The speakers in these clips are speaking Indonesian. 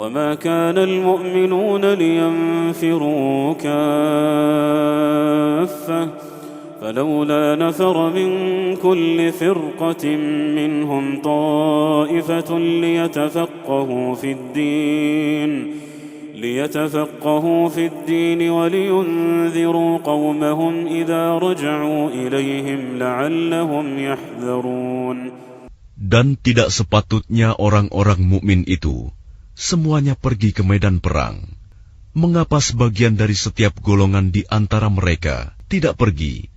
وما كان المؤمنون لينفروا كافة فلولا نفر من كل فرقة منهم طائفة ليتفقهوا في الدين ولينذروا قومهم إذا رجعوا إليهم لعلهم يحذرون. Dan tidak sepatutnya orang-orang mukmin itu semuanya pergi ke medan perang. Mengapa sebagian dari setiap golongan di antara mereka tidak pergi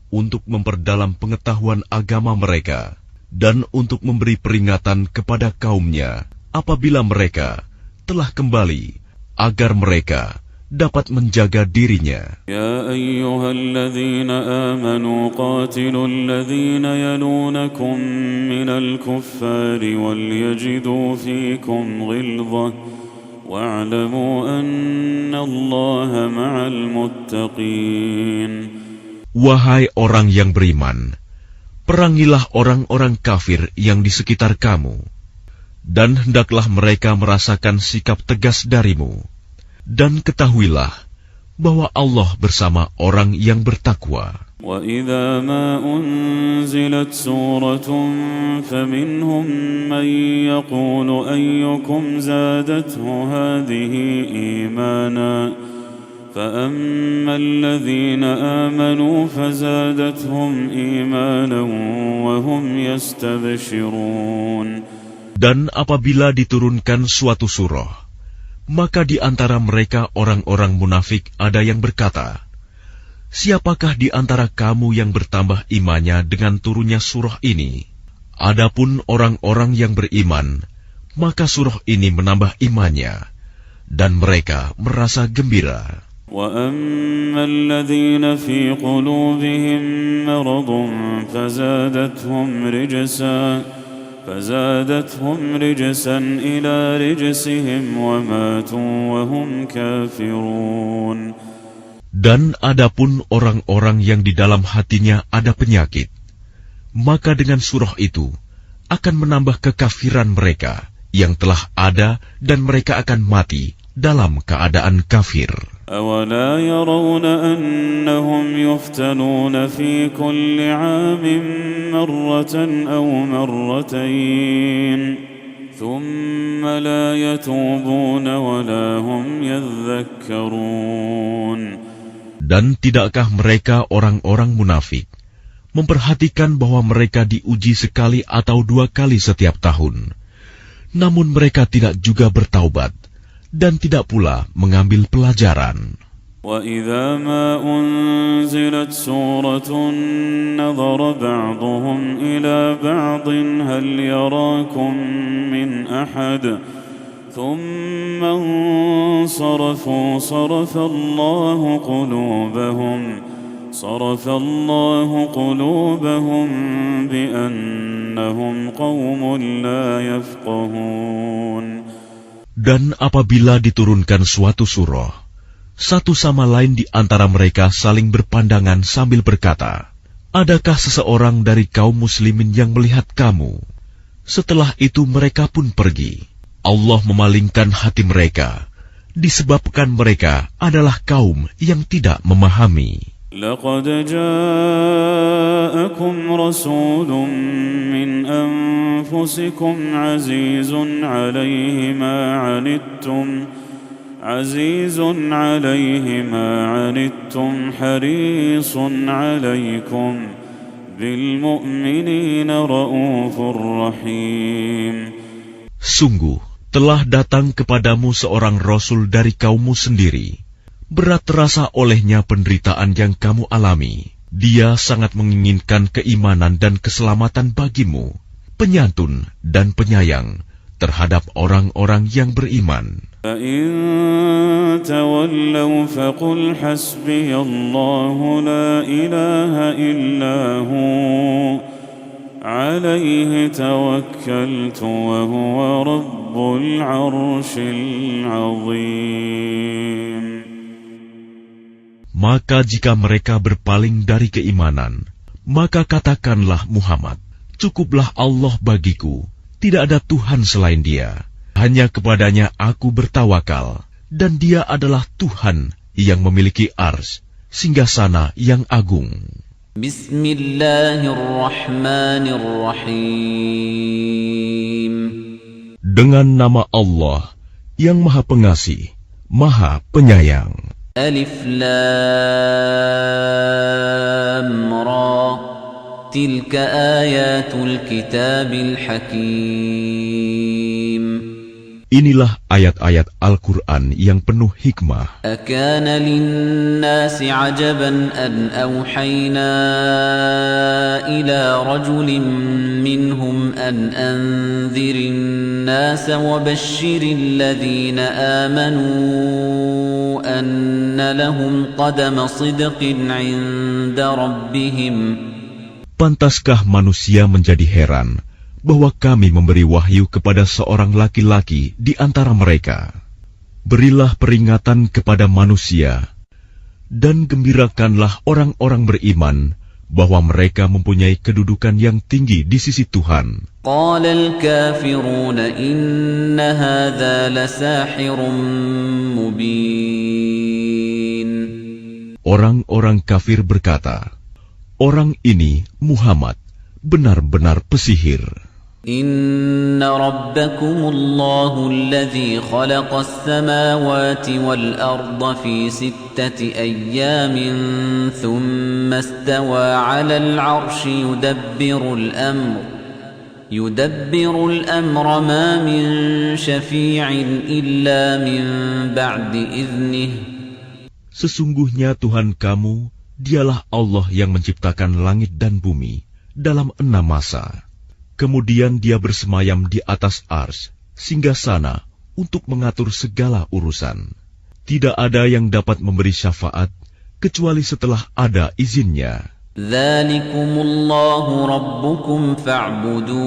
untuk memperdalam pengetahuan agama mereka dan untuk memberi peringatan kepada kaumnya apabila mereka telah kembali, agar mereka dapat menjaga dirinya. Ya ayyuhalladzina amanu qatilu alladhina yalunakum minal kuffari wal yajidu fikum ghilzah wa'lamu anna Allaha ma'al muttaqin. Wahai orang yang beriman, perangilah orang-orang kafir yang di sekitar kamu, dan hendaklah mereka merasakan sikap tegas darimu. Dan ketahuilah bahwa Allah bersama orang yang bertakwa. وَإِذَا مَا أُنْزِلَتْ سُورَةٌ فَمِنْهُمْ مَنْ يَقُولُ أَيُّكُمْ زَادَتْهُ هَذِهِ إِيمَانًا فَأَمَّا الَّذِينَ آمَنُوا فَزَادَتْهُمْ إِيمَانًا وَهُمْ يَسْتَبْشِرُونَ. Dan apabila diturunkan suatu surah, maka di antara mereka orang-orang munafik ada yang berkata, siapakah di antara kamu yang bertambah imannya dengan turunnya surah ini? Adapun orang-orang yang beriman, maka surah ini menambah imannya, dan mereka merasa gembira. وَأَمَّا الَّذِينَ فِي قُلُوبِهِم مَّرَضٌ فزادتهم رجسا إلى رجسهم وماتوا وهم كافرون. Dan adapun orang-orang yang di dalam hatinya ada penyakit, maka dengan surah itu akan menambah kekafiran mereka yang telah ada, dan mereka akan mati dalam keadaan kafir. أَوَلَا يَرَوْنَ أَنَّهُمْ يُفْتَنُونَ فِي كُلِّ عَامٍ مَّرَّةً أَوْ مَرَّتَيْنِ ثُمَّ لَا يَتُوبُونَ وَلَا هُمْ يَذَّكَّرُونَ. Dan tidakkah mereka orang-orang munafik memperhatikan bahwa mereka diuji sekali atau dua kali setiap tahun, namun mereka tidak juga bertaubat dan tidak pula mengambil pelajaran. وَإِذَا مَا أُنْزِلَتْ سُورَةٌ نَظَرَ بَعْضُهُمْ إِلَى بَعْضٍ هَلْ يَرَاكُمْ مِنْ أَحَدٍ ثُمَّ انصَرَفُوا صَرَفَ اللَّهُ قُلُوبَهُمْ بِأَنَّهُمْ قَوْمٌ لَا يَفْقَهُونَ. Dan apabila diturunkan suatu surah, satu sama lain di antara mereka saling berpandangan sambil berkata, adakah seseorang dari kaum muslimin yang melihat kamu? Setelah itu mereka pun pergi. Allah memalingkan hati mereka, disebabkan mereka adalah kaum yang tidak memahami. لَقَدْ جَاءَكُمْ رَسُولٌ مِّنْ أَنفُسِكُمْ عَزِيزٌ عَلَيْهِ مَا عَنِتُّمْ حَرِيصٌ عَلَيْكُمْ بِالْمُؤْمِنِينَ رَءُوفٌ رَحِيمٌ. Sungguh, telah datang kepadamu seorang Rasul dari kaummu sendiri. Berat terasa olehnya penderitaan yang kamu alami. Dia sangat menginginkan keimanan dan keselamatan bagimu, penyantun dan penyayang terhadap orang-orang yang beriman. فَإِن تَوَلَّوْا فَقُلْ حَسْبِيَ اللَّهُ لَا إِلَهَ إِلَّا هُوَ عَلَيْهِ تَوَكَّلْتُ وَهُوَ رَبُّ الْعَرْشِ الْعَظِيمِ. Maka jika mereka berpaling dari keimanan, maka katakanlah Muhammad, cukuplah Allah bagiku, tidak ada Tuhan selain Dia. Hanya kepadanya aku bertawakal, dan Dia adalah Tuhan yang memiliki ars, singgasana yang agung. Bismillahirrahmanirrahim. Dengan nama Allah yang Maha Pengasih, Maha Penyayang. Alif Lam Ra. Tilka ayatul kitabil hakim. Inilah ayat-ayat Al-Quran yang penuh hikmah. Akana linnasi ajaban an awhayna ila rajulin minhum an anzirin nasa wa bashirin ladhina amanu anna lahum qadama sidqin inda rabbihim. Pantaskah manusia menjadi heran bahwa kami memberi wahyu kepada seorang laki-laki di antara mereka? Berilah peringatan kepada manusia, dan gembirakanlah orang-orang beriman bahwa mereka mempunyai kedudukan yang tinggi di sisi Tuhan. Qala al-kafiruna inna hadha lasahirun mubin. Orang-orang kafir berkata, orang ini Muhammad benar-benar pesihir. Inna rabbakumullahu alladhi khalaqas samawati wal arda fi 6 ayyamin thumma istawa 'alal 'arsyi yudabbirul amra ma min syafi'in illa min ba'di idhnihi. Sesungguhnya Tuhan kamu, Dialah Allah yang menciptakan langit dan bumi dalam 6 masa. Kemudian Dia bersemayam di atas ars, singgasana untuk mengatur segala urusan. Tidak ada yang dapat memberi syafaat kecuali setelah ada izinnya. Dzalikumullahu rabbukum fa'buduh.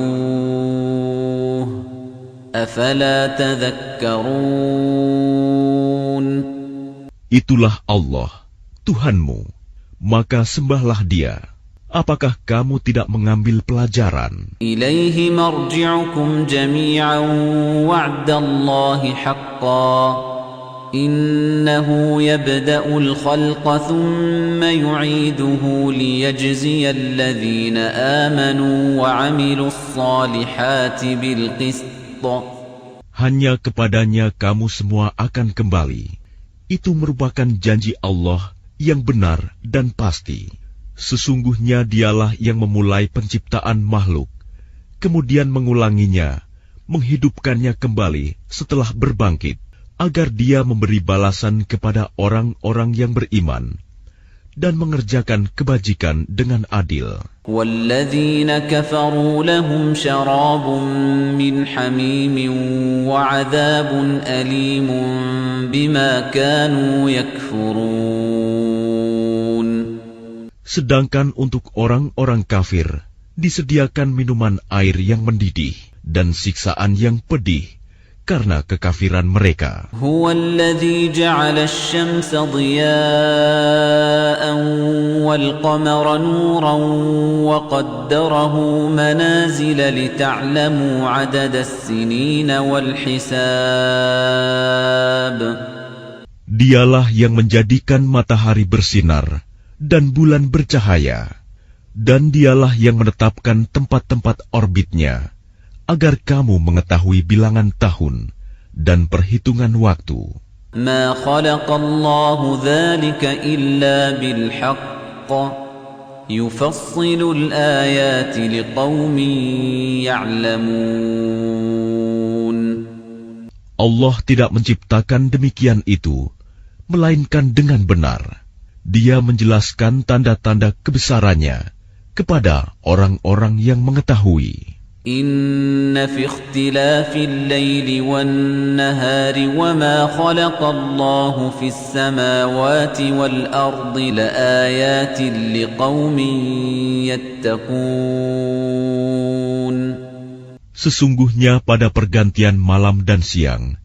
Afala tadhakkarun. Itulah Allah, Tuhanmu, maka sembahlah Dia. Apakah kamu tidak mengambil pelajaran? Ilaihi marji'ukum jami'an wa'dallahi haqqan. Innahu yabda'ul khalqa thumma yu'iduhu liyajziya alladhina amanu wa 'amilus salihati bil qist. Hanya kepadanya kamu semua akan kembali. Itu merupakan janji Allah yang benar dan pasti. Sesungguhnya Dialah yang memulai penciptaan makhluk, kemudian mengulanginya, menghidupkannya kembali setelah berbangkit, agar Dia memberi balasan kepada orang-orang yang beriman dan mengerjakan kebajikan dengan adil. وَالَّذِينَ كَفَرُوا لَهُمْ شَرَابٌ مِّنْ حَمِيمٍ وَعَذَابٌ أَلِيمٌ بِمَا كَانُوا يَكْفُرُونَ. Sedangkan untuk orang-orang kafir disediakan minuman air yang mendidih dan siksaan yang pedih karena kekafiran mereka. هُوَ الَّذِي جَعَلَ الشَّمْسَ ضِيَاءً وَالْقَمَرَ نُورًا وَقَدَّرَهُ مَنَازِلَ لِتَعْلَمُوا عَدَدَ السِّنِينَ وَالْحِسَابَ. Dialah yang menjadikan matahari bersinar dan bulan bercahaya, dan Dialah yang menetapkan tempat-tempat orbitnya, agar kamu mengetahui bilangan tahun dan perhitungan waktu. ما خلق الله ذلك إلا بالحق يفصل الآيات لقوم يعلمون. Allah tidak menciptakan demikian itu, melainkan dengan benar. Dia menjelaskan tanda-tanda kebesarannya kepada orang-orang yang mengetahui. Inna fi ikhtilafil laili wan nahari wama khalaqallahu fis samawati wal ardi laayatin liqaumin yattaqun. Sesungguhnya pada pergantian malam dan siang,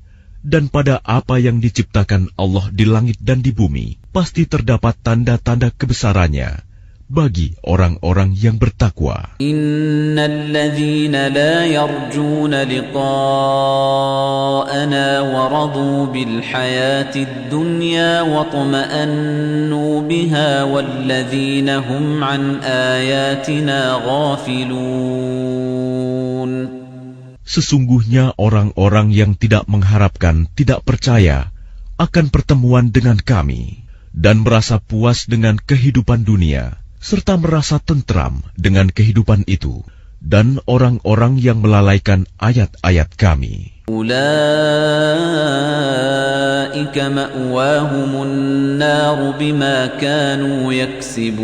dan pada apa yang diciptakan Allah di langit dan di bumi, pasti terdapat tanda-tanda kebesarannya bagi orang-orang yang bertakwa. Innal ladzina la yarjuna liqa'ana wa radu bil hayatid dunya wa tuma'annu biha wal ladzina hum an ayatina ghafilun. Sesungguhnya orang-orang yang tidak mengharapkan, tidak percaya akan pertemuan dengan kami dan merasa puas dengan kehidupan dunia, serta merasa tentram dengan kehidupan itu, dan orang-orang yang melalaikan ayat-ayat kami. Ulaika ma'wahumun nar bima kanu yaksibun.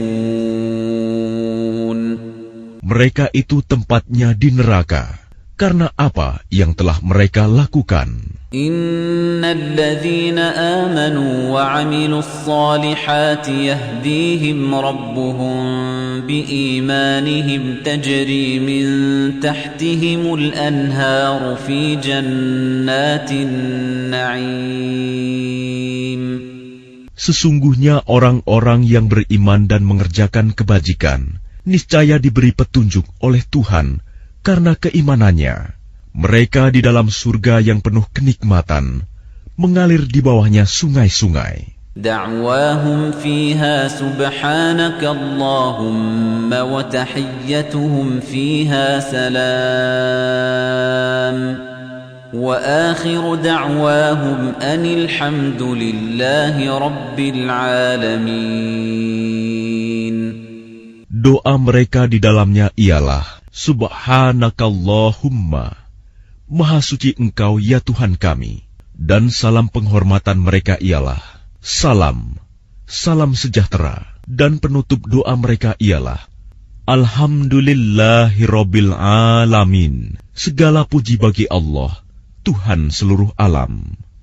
Mereka itu tempatnya di neraka karena apa yang telah mereka lakukan. Innal ladzina amanu wa 'amilus solihati yahdihim rabbuhum biimanihim tajri min tahtihimul anharu fi jannatin na'im. Sesungguhnya orang-orang yang beriman dan mengerjakan kebajikan niscaya diberi petunjuk oleh Tuhan karena keimanannya. Mereka di dalam surga yang penuh kenikmatan, mengalir di bawahnya sungai-sungai. Da'wahum fiha subhanaka Allahumma wa tahiyyatuhum fiha salam. Wa akhiru da'wahum anil hamdulillahi rabbil alamin. Doa mereka di dalamnya ialah Subhanakallahumma, Maha suci Engkau ya Tuhan kami, dan salam penghormatan mereka ialah salam, salam sejahtera, dan penutup doa mereka ialah Alhamdulillahirabbil alamin. Segala puji bagi Allah, Tuhan seluruh alam.